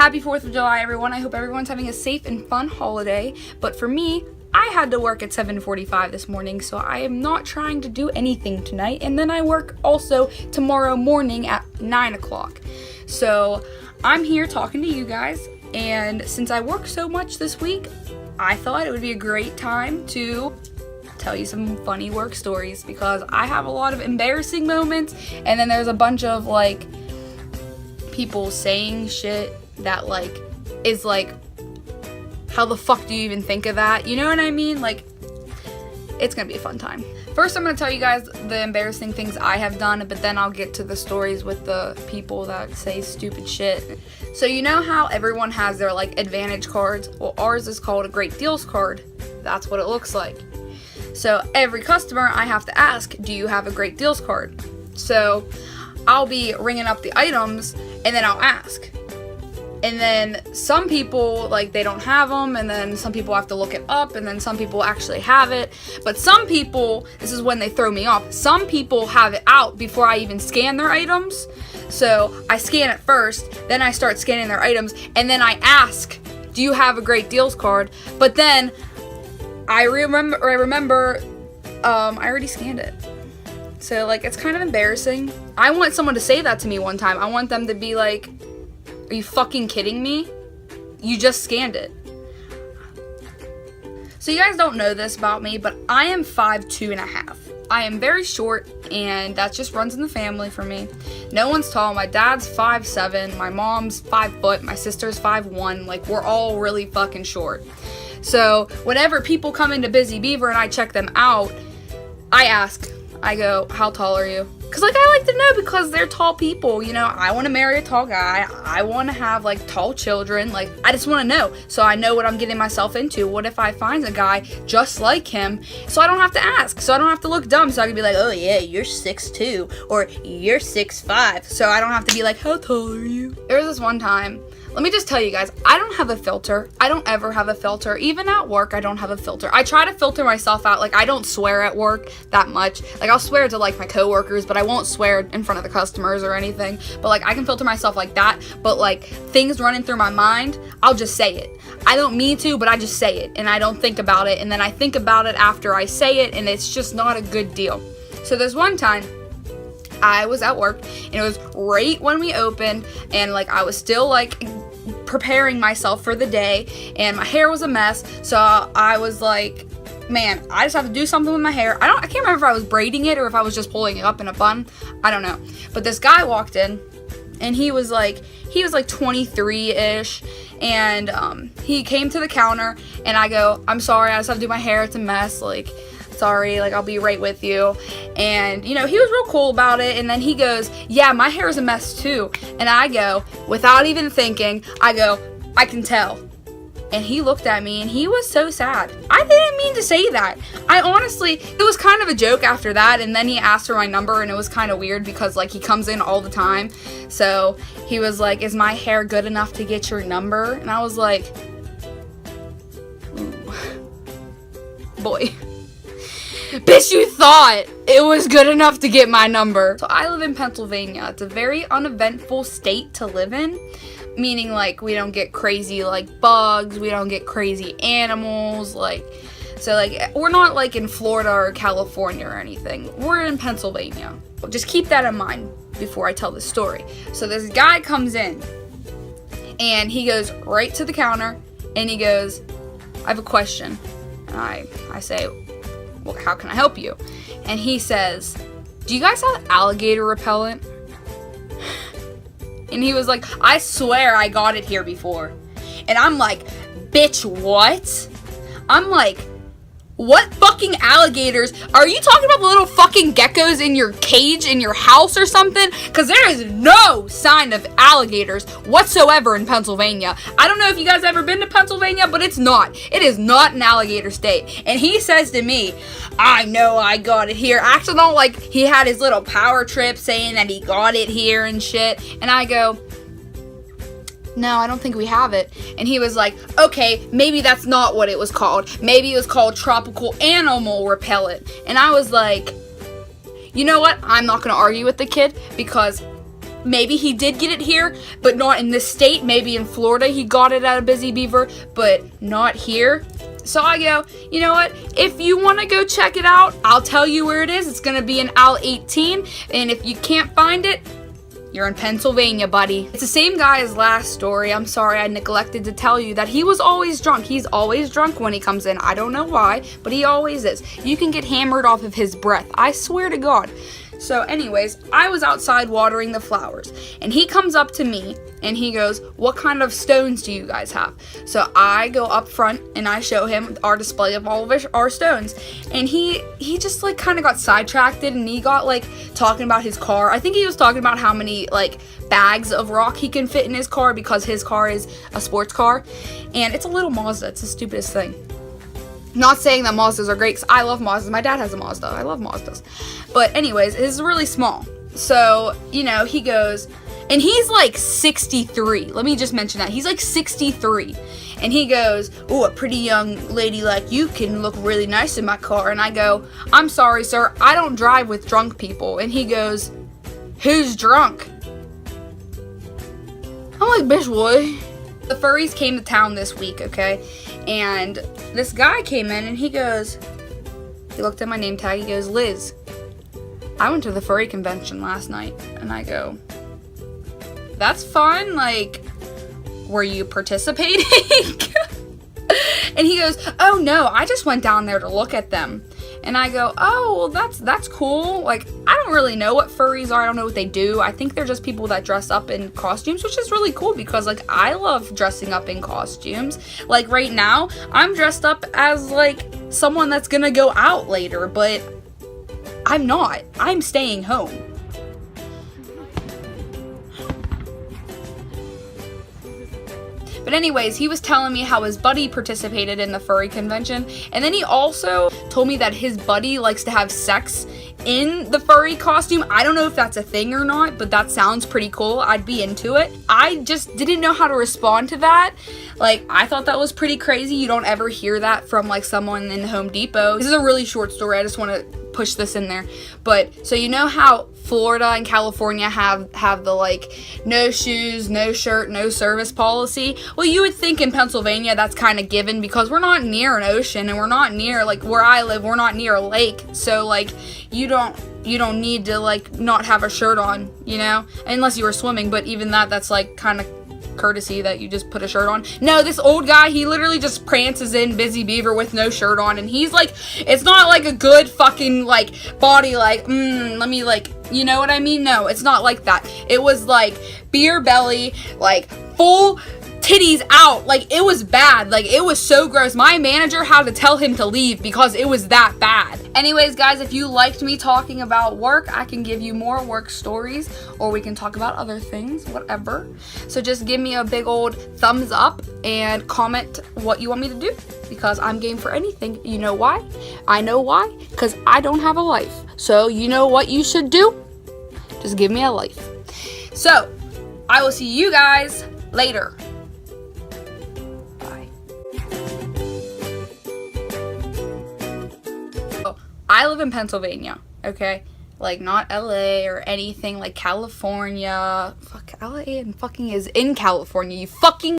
Happy 4th of July, everyone. I hope everyone's having a safe and fun holiday. But for me, I had to work at 7:45 this morning, so I am not trying to do anything tonight. And then I work also tomorrow morning at 9 o'clock. So I'm here talking to you guys. And since I work so much this week, I thought it would be a great time to tell you some funny work stories, because I have a lot of embarrassing moments, and then there's a bunch of like people saying shit that like is like, how the fuck do you even think of that? You know what I mean? Like, it's gonna be a fun time. First, I'm gonna tell you guys the embarrassing things I have done, but then I'll get to the stories with the people that say stupid shit. So you know how everyone has their like Advantage cards? Well, ours is called a Great Deals card. That's what it looks like. So every customer, I have to ask, do you have a Great Deals card? So I'll be ringing up the items, and then I'll ask. And then some people, like, they don't have them, and then some people have to look it up, and then some people actually have it. But some people, this is when they throw me off, some people have it out before I even scan their items. So I scan it first, then I start scanning their items, and then I ask, do you have a Great Deals card? But then I remember I already scanned it. So, like, it's kind of embarrassing. I want someone to say that to me one time. I want them to be like, are you fucking kidding me? You just scanned it. So you guys don't know this about me, but I am 5'2.5". I am very short, and that just runs in the family for me. No one's tall. My dad's 5'7", my mom's 5 foot, my sister's 5'1". Like, we're all really fucking short. So whenever people come into Busy Beaver and I check them out, I ask, I go, how tall are you? Because, like, I like to know, because they're tall people, you know. I want to marry a tall guy. I want to have, like, tall children. Like, I just want to know, so I know what I'm getting myself into. What if I find a guy just like him, so I don't have to ask, so I don't have to look dumb, so I can be like, oh, yeah, you're 6'2", or you're 6'5", so I don't have to be like, how tall are you? There was this one time, let me just tell you guys, I don't have a filter. I don't ever have a filter. Even at work, I don't have a filter. I try to filter myself out. Like, I don't swear at work that much. Like, I'll swear to, like, my coworkers, but I won't swear in front of the customers or anything. But, like, I can filter myself like that. But, like, things running through my mind, I'll just say it. I don't mean to, but I just say it. And I don't think about it. And then I think about it after I say it, and it's just not a good deal. So there's one time, I was at work, and it was right when we opened, and, like, I was still, like, preparing myself for the day, and my hair was a mess, so I was like, man, I just have to do something with my hair. I can't remember if I was braiding it or if I was just pulling it up in a bun. I don't know. But this guy walked in, and he was like 23-ish, and he came to the counter, and I go, I'm sorry, I just have to do my hair, it's a mess, like, sorry, like, I'll be right with you. And, you know, he was real cool about it. And then he goes, yeah, my hair is a mess too. And I go, without even thinking, I go, I can tell. And he looked at me, and he was so sad. I didn't mean to say that. I honestly, it was kind of a joke after that. And then he asked for my number, and it was kind of weird because, like, he comes in all the time. So he was like, is my hair good enough to get your number? And I was like, ooh, boy. Bitch, you thought it was good enough to get my number. So I live in Pennsylvania. It's a very uneventful state to live in. Meaning, like, we don't get crazy, like, bugs. We don't get crazy animals. Like, so, like, we're not, like, in Florida or California or anything. We're in Pennsylvania. Just keep that in mind before I tell the story. So this guy comes in, and he goes right to the counter, and he goes, I have a question. And I say, well, how can I help you? And he says, do you guys have alligator repellent? And he was like, I swear I got it here before. And I'm like, bitch, what? I'm like, what fucking alligators? Are you talking about the little fucking geckos in your cage in your house or something? Because there is no sign of alligators whatsoever in Pennsylvania. I don't know if you guys ever been to Pennsylvania, but it's not. It is not an alligator state. And he says to me, I know I got it here. Acting all like he had his little power trip saying that he got it here and shit. And I go, no, I don't think we have it. And he was like, okay, maybe that's not what it was called. Maybe it was called tropical animal repellent. And I was like, you know what? I'm not going to argue with the kid, because maybe he did get it here, but not in this state. Maybe in Florida he got it at a Busy Beaver, but not here. So I go, you know what? If you want to go check it out, I'll tell you where it is. It's going to be in aisle 18. And if you can't find it, you're in Pennsylvania, buddy. It's the same guy as last story. I'm sorry I neglected to tell you that he was always drunk. He's always drunk when he comes in. I don't know why, but he always is. You can get hammered off of his breath. I swear to God. So anyways, I was outside watering the flowers, and he comes up to me and he goes, what kind of stones do you guys have? So I go up front and I show him our display of all of our stones, and he just like kind of got sidetracked and he got like talking about his car. I think he was talking about how many like bags of rock he can fit in his car because his car is a sports car, and it's a little Mazda. It's the stupidest thing. Not saying that Mazdas are great, because I love Mazdas. My dad has a Mazda. I love Mazdas. But anyways, it's really small. So, you know, he goes, and he's like 63. Let me just mention that. He's like 63. And he goes, oh, a pretty young lady like you can look really nice in my car. And I go, I'm sorry, sir. I don't drive with drunk people. And he goes, who's drunk? I'm like, bitch, what? The furries came to town this week, okay? And this guy came in and he goes, he looked at my name tag, he goes, Liz, I went to the furry convention last night. And I go, that's fun, like, were you participating? And he goes, oh no, I just went down there to look at them. And I go, oh, well, that's cool. Like, I don't really know what furries are. I don't know what they do. I think they're just people that dress up in costumes, which is really cool because, like, I love dressing up in costumes. Like, right now, I'm dressed up as, like, someone that's gonna go out later, but I'm not. I'm staying home. But anyways, he was telling me how his buddy participated in the furry convention, and then he also told me that his buddy likes to have sex in the furry costume. I don't know if that's a thing or not, but that sounds pretty cool. I'd be into it. I just didn't know how to respond to that. Like, I thought that was pretty crazy. You don't ever hear that from, like, someone in Home Depot. This is a really short story. I just want to push this in there. But so you know how Florida and California have the like no shoes, no shirt, no service policy? Well, you would think in Pennsylvania that's kind of given because we're not near an ocean, and we're not near, like, where I live, we're not near a lake. So like you don't need to like not have a shirt on, you know, unless you were swimming, but even that's like kind of courtesy that you just put a shirt on. No, this old guy, he literally just prances in Busy Beaver with no shirt on, and he's like, it's not like a good fucking like body, like let me, like, you know what I mean? No, it's not like that. It was like beer belly, like full titties out. Like, it was bad. Like, it was so gross. My manager had to tell him to leave because it was that bad. Anyways, guys, if you liked me talking about work, I can give you more work stories, or we can talk about other things, whatever. So just give me a big old thumbs up and comment what you want me to do, because I'm game for anything. You know why? I know why. Because I don't have a life. So you know what you should do? Just give me a life. So I will see you guys later. I live in Pennsylvania, okay? Like, not LA or anything, like California. Fuck, LA and fucking is in California, you fucking